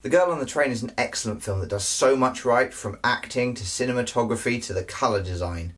The Girl on the Train is an excellent film that does so much right, from acting to cinematography to the colour design.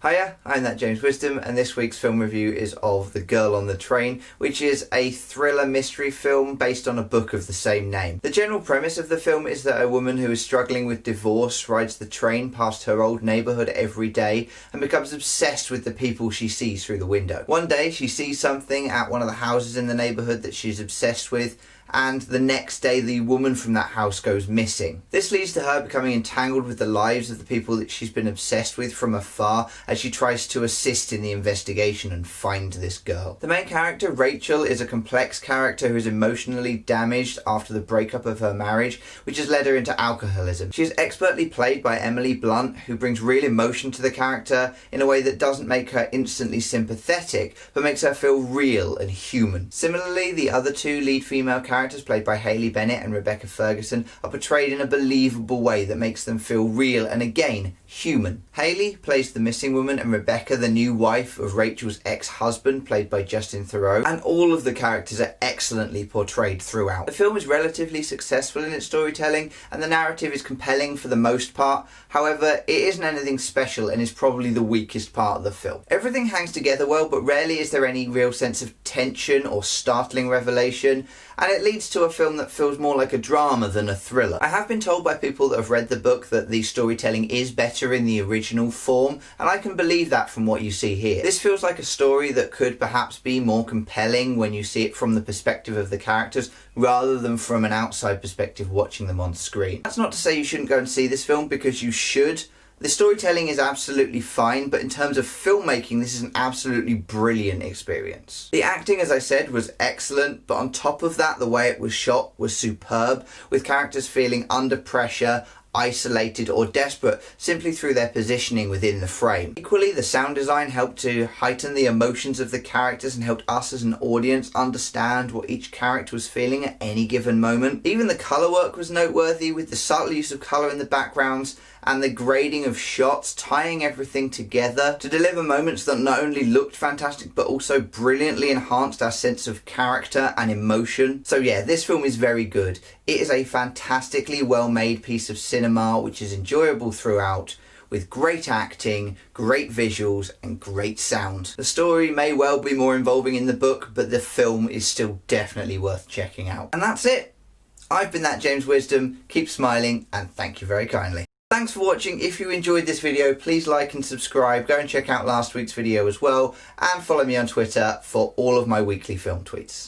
Hiya, I'm ThatJaymsWisdom, and this week's film review is of The Girl on the Train, which is a thriller mystery film based on a book of the same name. The general premise of the film is that a woman who is struggling with divorce rides the train past her old neighbourhood every day and becomes obsessed with the people she sees through the window. One day she sees something at one of the houses in the neighbourhood that she's obsessed with, and the next day the woman from that house goes missing. This leads to her becoming entangled with the lives of the people that she's been obsessed with from afar as she tries to assist in the investigation and find this girl. The main character, Rachel, is a complex character who is emotionally damaged after the breakup of her marriage, which has led her into alcoholism. She is expertly played by Emily Blunt, who brings real emotion to the character in a way that doesn't make her instantly sympathetic, but makes her feel real and human. Similarly, the other two lead female characters, played by Hayley Bennett and Rebecca Ferguson, are portrayed in a believable way that makes them feel real and, again, human. Hayley plays the missing woman and Rebecca the new wife of Rachel's ex-husband, played by Justin Theroux, and all of the characters are excellently portrayed throughout. The film is relatively successful in its storytelling and the narrative is compelling for the most part. However, it isn't anything special and is probably the weakest part of the film. Everything hangs together well, but rarely is there any real sense of tension or startling revelation, and it leads to a film that feels more like a drama than a thriller. I have been told by people that have read the book that the storytelling is better in the original form, and I can believe that from what you see here. This feels like a story that could perhaps be more compelling when you see it from the perspective of the characters rather than from an outside perspective watching them on screen. That's not to say you shouldn't go and see this film, because you should. The storytelling is absolutely fine, but in terms of filmmaking, this is an absolutely brilliant experience. The acting, as I said, was excellent, but on top of that, the way it was shot was superb, with characters feeling under pressure, isolated or desperate simply through their positioning within the frame. Equally, the sound design helped to heighten the emotions of the characters and helped us as an audience understand what each character was feeling at any given moment. Even the colour work was noteworthy, with the subtle use of colour in the backgrounds and the grading of shots tying everything together to deliver moments that not only looked fantastic but also brilliantly enhanced our sense of character and emotion. So yeah, this film is very good. It is a fantastically well made piece of cinema which is enjoyable throughout, with great acting, great visuals and great sound. The story may well be more involving in the book, but the film is still definitely worth checking out. And that's it. I've been ThatJaymsWisdom. Keep smiling and thank you very kindly. Thanks for watching. If you enjoyed this video, please like and subscribe. Go and check out last week's video as well, and follow me on Twitter for all of my weekly film tweets.